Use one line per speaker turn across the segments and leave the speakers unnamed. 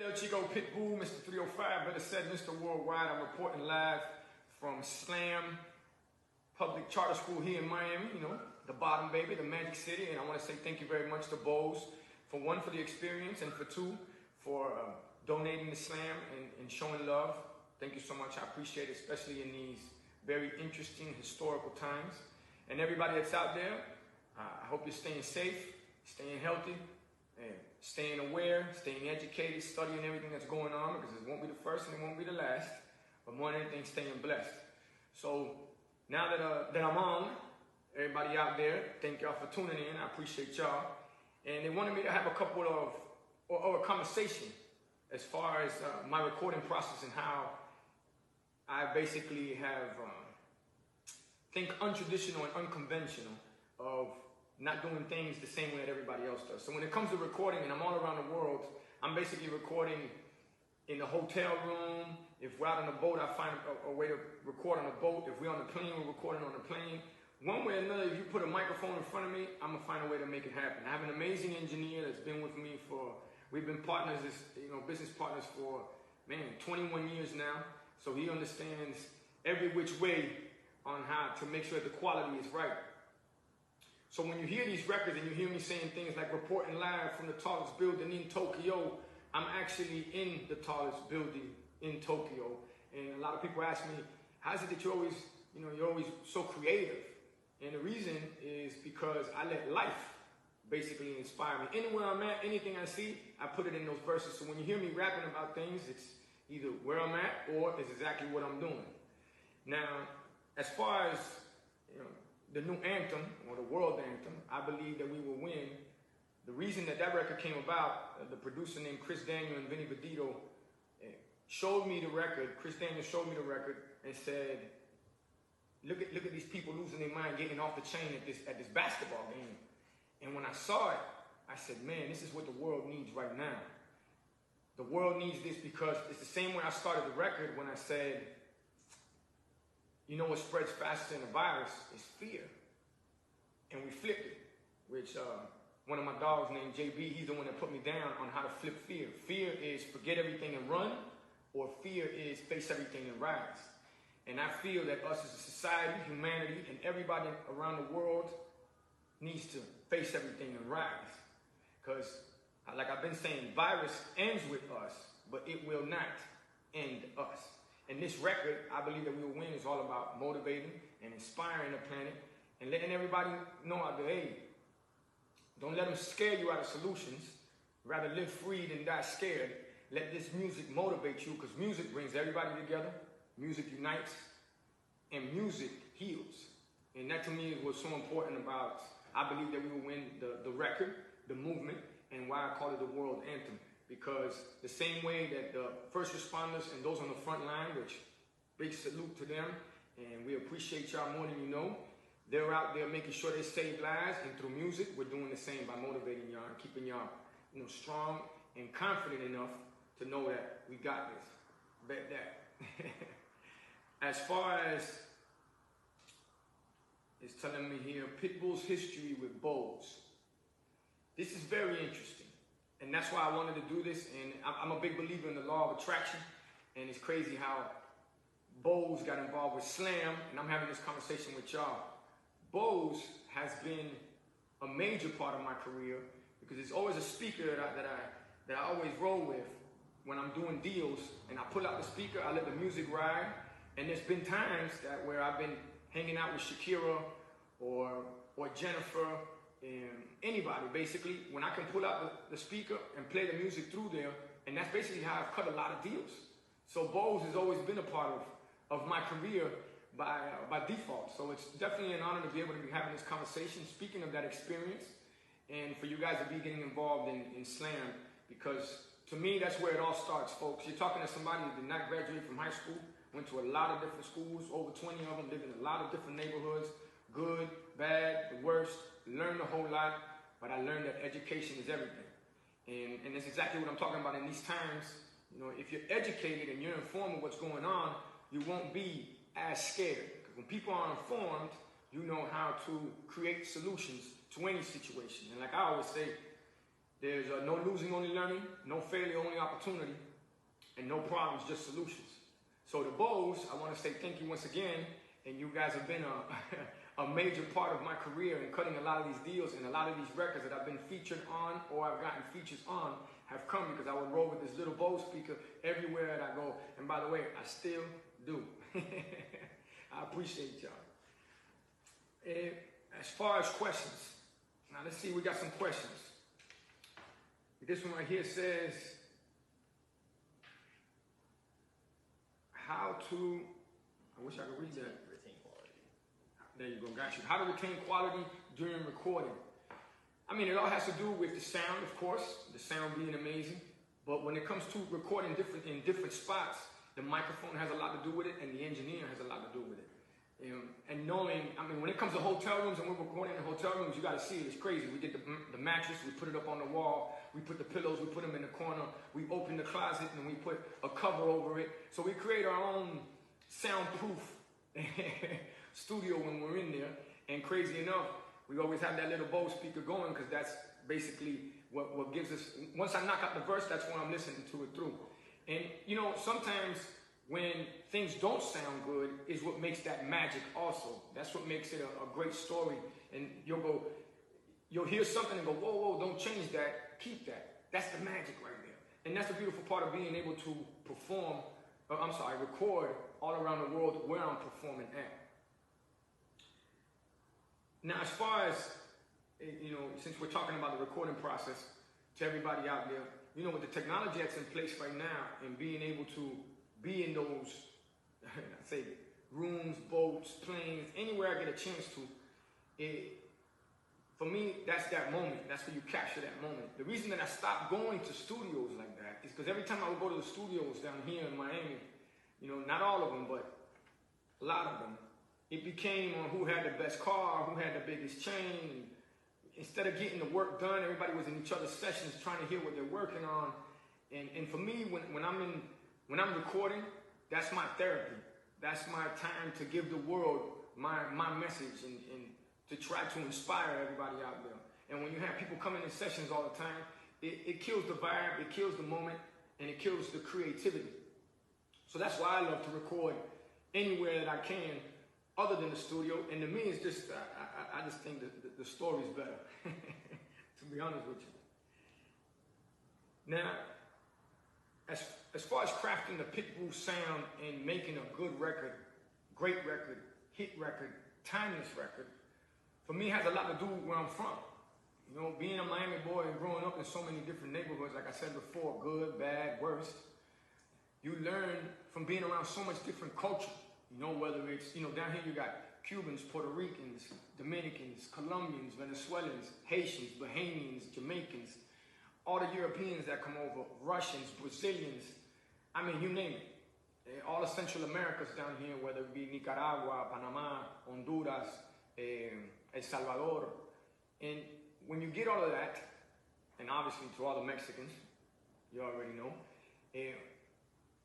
El Chico Pitbull, Mr. 305, better said Mr. Worldwide. I'm reporting live from Slam Public Charter School here in Miami, you know, the bottom baby, the Magic City. And I want to say thank you very much to Bose, for one, for the experience, and for two, for donating to Slam and showing love. Thank you so much. I appreciate it, especially in these very interesting historical times. And everybody that's out there, I hope you're staying safe, staying healthy, and staying aware, staying educated, studying everything that's going on, because it won't be the first and it won't be the last, but more than anything, staying blessed. So now that I'm on, everybody out there, thank y'all for tuning in. I appreciate y'all. And they wanted me to have a couple of, or a conversation as far as my recording process and how I basically have, think untraditional and unconventional of not doing things the same way that everybody else does. So when it comes to recording, and I'm all around the world, I'm basically recording in the hotel room. If we're out on a boat, I find a way to record on a boat. If we're on the plane, we're recording on the plane. One way or another, if you put a microphone in front of me, I'm gonna find a way to make it happen. I have an amazing engineer that's been with me we've been partners, business partners for, 21 years now. So he understands every which way on how to make sure that the quality is right. So when you hear these records and you hear me saying things like reporting live from the tallest building in Tokyo, I'm actually in the tallest building in Tokyo. And a lot of people ask me, how is it that you're always so creative? And the reason is because I let life basically inspire me. Anywhere I'm at, anything I see, I put it in those verses. So when you hear me rapping about things, it's either where I'm at or it's exactly what I'm doing. Now, as far as, the new anthem, or the world anthem, I believe that we will win. The reason that record came about, the producer named Chris Daniel and Vinny Badito showed me the record. Chris Daniel showed me the record and said, look at these people losing their mind, getting off the chain at this basketball game. And when I saw it, I said, man, this is what the world needs right now. The world needs this, because it's the same way I started the record when I said, you know what spreads faster than a virus is fear. And we flipped it, which one of my dogs named JB, he's the one that put me down on how to flip fear. Fear is forget everything and run, or fear is face everything and rise. And I feel that us as a society, humanity, and everybody around the world needs to face everything and rise. Because, like I've been saying, virus ends with us, but it will not end us. And this record, I believe that we will win, is all about motivating and inspiring the planet and letting everybody know out there, hey, don't let them scare you out of solutions. Rather live free than die scared. Let this music motivate you, because music brings everybody together. Music unites, and music heals. And that to me is what's so important about, I believe that we will win the record, the movement, and why I call it the world anthem. Because the same way that the first responders and those on the front line, which big salute to them, and we appreciate y'all more than you know, they're out there making sure they save lives, and through music, we're doing the same by motivating y'all and keeping y'all, strong and confident enough to know that we got this. Bet that. As far as it's telling me here, Pitbull's history with Bose. This is very interesting. And that's why I wanted to do this. And I'm a big believer in the law of attraction. And it's crazy how Bose got involved with Slam. And I'm having this conversation with y'all. Bose has been a major part of my career, because it's always a speaker that I always roll with when I'm doing deals. And I pull out the speaker, I let the music ride. And there's been times where I've been hanging out with Shakira or Jennifer, anybody basically, when I can pull out the speaker and play the music through there. And that's basically how I've cut a lot of deals. So Bose has always been a part of my career by default. So it's definitely an honor to be able to be having this conversation, speaking of that experience, and for you guys to be getting involved in Slam, because to me, that's where it all starts, folks. You're talking to somebody who did not graduate from high school, went to a lot of different schools, over 20 of them, lived in a lot of different neighborhoods, good, bad, the worst, learned a whole lot, but I learned that education is everything. And that's exactly what I'm talking about in these times. If you're educated and you're informed of what's going on, you won't be as scared. Because when people are informed, you know how to create solutions to any situation. And like I always say, There's no losing, only learning, no failure, only opportunity, and no problems, just solutions. So to Bose, I want to say thank you once again, and you guys have been a major part of my career in cutting a lot of these deals, and a lot of these records that I've been featured on or I've gotten features on have come because I would roll with this little Bose speaker everywhere that I go. And by the way, I still do. I appreciate y'all. As far as questions, now let's see, we got some questions. This one right here says, how to, I wish I could read that.
Retain quality.
There you go, got you. How to retain quality during recording. I mean, it all has to do with the sound, of course, the sound being amazing. But when it comes to recording in different spots, the microphone has a lot to do with it, and the engineer has a lot to do with it. And knowing, I mean, when it comes to hotel rooms, and we're recording in hotel rooms, you got to see it. It's crazy. We get the mattress, we put it up on the wall, we put the pillows, we put them in the corner, we open the closet, and we put a cover over it. So we create our own soundproof studio when we're in there. And crazy enough, we always have that little Bose speaker going because that's basically what gives us, once I knock out the verse, that's when I'm listening to it through. And, you know, sometimes when things don't sound good is what makes that magic also. That's what makes it a great story. And you'll hear something and go, whoa, whoa, don't change that, keep that. That's the magic right there. And that's the beautiful part of being able to record all around the world where I'm performing at. Now, as far as, you know, since we're talking about the recording process, to everybody out there, you know, with the technology that's in place right now and being able to be in those, I say, rooms, boats, planes, anywhere I get a chance to, for me, that's that moment. That's where you capture that moment. The reason that I stopped going to studios like that is because every time I would go to the studios down here in Miami, you know, not all of them, but a lot of them, it became on who had the best car, who had the biggest chain. Instead of getting the work done, everybody was in each other's sessions trying to hear what they're working on. And for me, when I'm recording, that's my therapy. That's my time to give the world my message and to try to inspire everybody out there. And when you have people coming in sessions all the time, it kills the vibe, it kills the moment, and it kills the creativity. So that's why I love to record anywhere that I can other than the studio. And to me, it's just, I just think that the story's better, to be honest with you. Now, as far as crafting the Pitbull sound and making a good record, great record, hit record, timeless record, for me has a lot to do with where I'm from. You know, being a Miami boy and growing up in so many different neighborhoods, like I said before, good, bad, worst, you learn from being around so much different culture. You know, whether it's, you know, down here you got Cubans, Puerto Ricans, Dominicans, Colombians, Venezuelans, Haitians, Bahamians, Jamaicans, all the Europeans that come over, Russians, Brazilians, I mean, you name it. All the Central Americas down here, whether it be Nicaragua, Panama, Honduras, El Salvador. And when you get all of that, and obviously to all the Mexicans, you already know,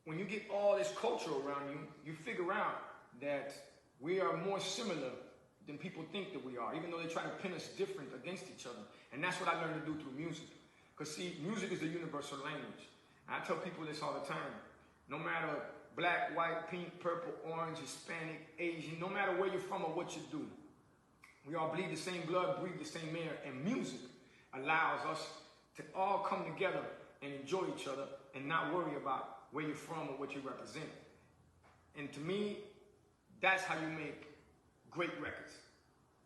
when you get all this culture around you, you figure out that we are more similar than people think that we are, even though they try to pin us different against each other. And that's what I learned to do through music. Because see, music is the universal language. And I tell people this all the time. No matter black, white, pink, purple, orange, Hispanic, Asian, no matter where you're from or what you do, we all bleed the same blood, breathe the same air, and music allows us to all come together and enjoy each other and not worry about where you're from or what you represent. And to me, that's how you make great records.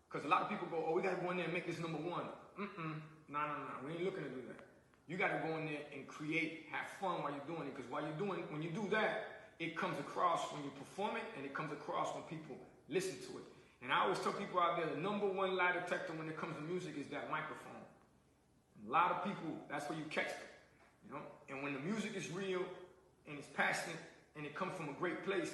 Because a lot of people go, oh, we got to go in there and make this number one. No, we ain't looking to do that. You got to go in there and create, have fun while you're doing it. Because when you do that, it comes across when you perform it, and it comes across when people listen to it. And I always tell people out there, the number one lie detector when it comes to music is that microphone. A lot of people, that's where you catch them, you know. And when the music is real and it's passionate and it comes from a great place,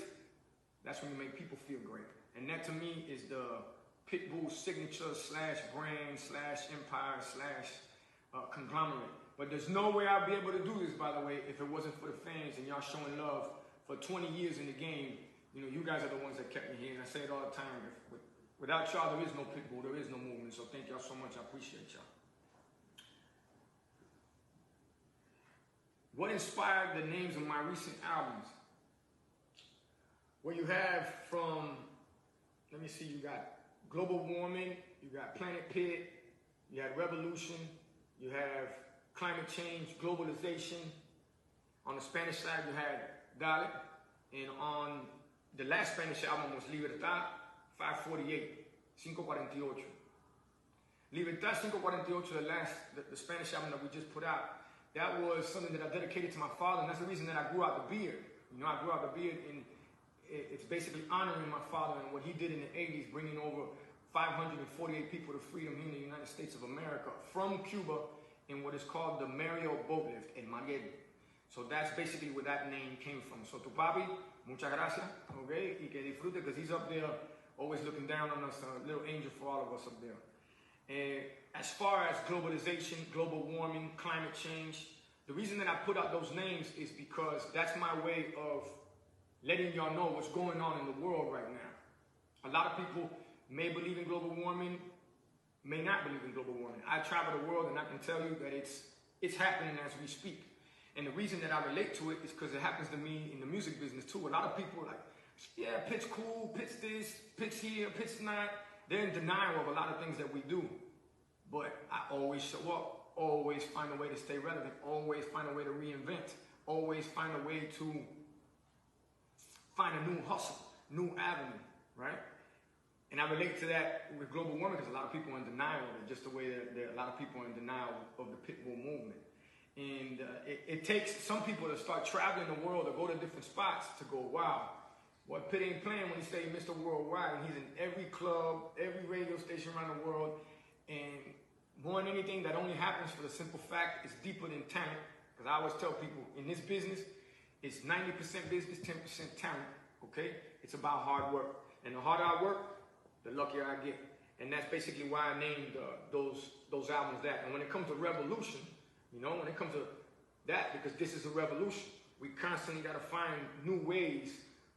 that's when you make people feel great. And that to me is the Pitbull signature / brand / empire / conglomerate. But there's no way I'd be able to do this, by the way, if it wasn't for the fans and y'all showing love for 20 years in the game. You know, you guys are the ones that kept me here, and I say it all the time. Without y'all, there is no Pitbull, there is no movement. So thank y'all so much. I appreciate y'all. what inspired the names of my recent albums? Well, you have from, let me see, you got Global Warming, you got Planet Pit, you had Revolution, you have Climate Change, Globalization. On the Spanish side, you had Dale, and on the last Spanish album was Libertad 548, 548. Libertad 548, the Spanish album that we just put out, that was something that I dedicated to my father, and that's the reason that I grew out the beard. You know, I grew out the beard, and it's basically honoring my father and what he did in the 80s, bringing over 548 people to freedom here in the United States of America from Cuba in what is called the Mariel boat lift in Mariel. So that's basically where that name came from. So to Papi, muchas gracias, okay? Y que disfrute, because he's up there always looking down on us, a little angel for all of us up there. As far as globalization, global warming, climate change, the reason that I put out those names is because that's my way of letting y'all know what's going on in the world right now. A lot of people may believe in global warming, may not believe in global warming. I travel the world and I can tell you that it's happening as we speak. And the reason that I relate to it is because it happens to me in the music business too. A lot of people are like, yeah, pitch cool, pitch this, pitch here, pitch not. They're in denial of a lot of things that we do. But I always show up, always find a way to stay relevant, always find a way to reinvent, always find a way to find a new hustle, new avenue, right? And I relate to that with global warming because a lot of people are in denial of it, just the way that a lot of people are in denial of the Pitbull movement. And it takes some people to start traveling the world or go to different spots to go, wow, boy, Pitt ain't playing when he say Mr. Worldwide. And he's in every club, every radio station around the world. And more than anything, that only happens for the simple fact it's deeper than talent. Because I always tell people, in this business, it's 90% business, 10% talent, okay? It's about hard work. And the harder I work, the luckier I get. And that's basically why I named those albums that. And when it comes to Revolution, you know, when it comes to that, because this is a revolution, we constantly got to find new ways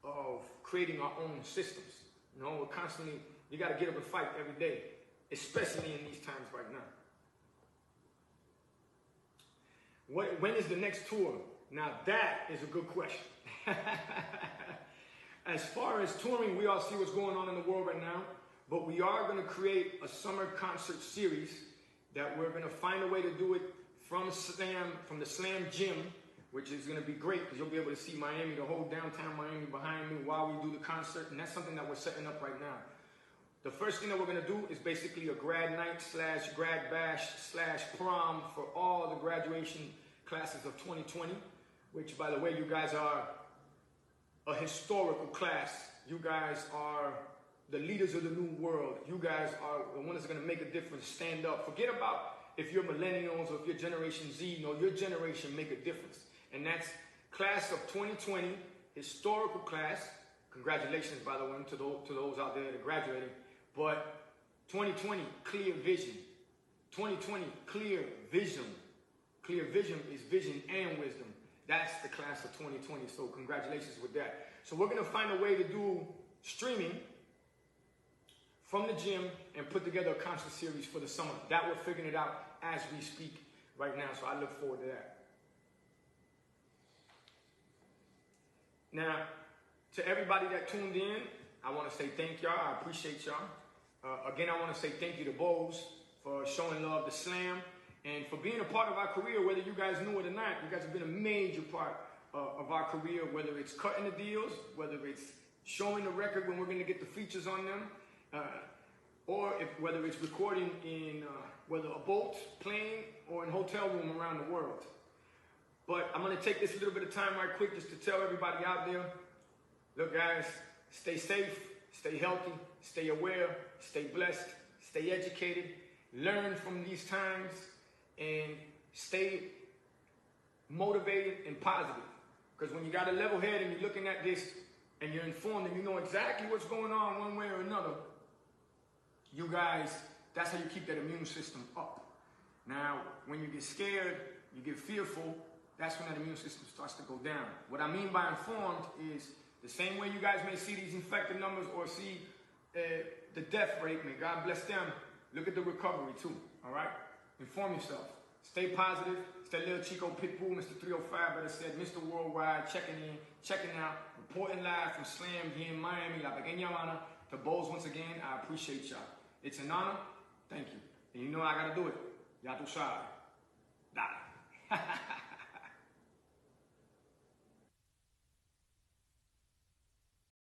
of creating our own systems. You know, we're constantly, you got to get up and fight every day, especially in these times right now. When is the next tour? Now that is a good question. As far as touring, we all see what's going on in the world right now, but we are going to create a summer concert series that we're going to find a way to do it from the Slam Gym, which is going to be great because you'll be able to see Miami, the whole downtown Miami behind me while we do the concert, and that's something that we're setting up right now. The first thing that we're going to do is basically a grad night / grad bash / prom for all the graduation classes of 2020, which, by the way, you guys are a historical class. You guys are the leaders of the new world. You guys are the ones that are going to make a difference. Stand up. Forget about if you're millennials or if you're Generation Z. No, your generation make a difference. And that's class of 2020, historical class. Congratulations, by the way, to those out there that are graduating. But 2020, clear vision. 2020, clear vision. Clear vision is vision and wisdom. That's the class of 2020. So congratulations with that. So we're going to find a way to do streaming from the gym and put together a concert series for the summer. That we're figuring it out as we speak right now. So I look forward to that. Now, to everybody that tuned in, I want to say thank y'all. I appreciate y'all. Again, I want to say thank you to Bose for showing love to Slam and for being a part of our career, whether you guys knew it or not. You guys have been a major part of our career, whether it's cutting the deals, whether it's showing the record when we're going to get the features on them, or whether it's recording in whether a boat, plane, or in hotel room around the world. But I'm going to take this little bit of time right quick just to tell everybody out there, look guys, stay safe, stay healthy, stay aware, stay blessed, stay educated, learn from these times, and stay motivated and positive. Because when you got a level head and you're looking at this and you're informed and you know exactly what's going on one way or another, you guys, that's how you keep that immune system up. Now, when you get scared, you get fearful, that's when that immune system starts to go down. What I mean by informed is the same way you guys may see these infected numbers or see the death rate, may God bless them, look at the recovery too, all right? Inform yourself. Stay positive. It's that little Chico Pitbull, Mr. 305, better said, Mr. Worldwide, checking in, checking out, reporting live from Slam here in Miami. La Pequeña Habana. To Bose once again, I appreciate y'all. It's an honor. Thank you. And you know I gotta do it. Ya tu sabes.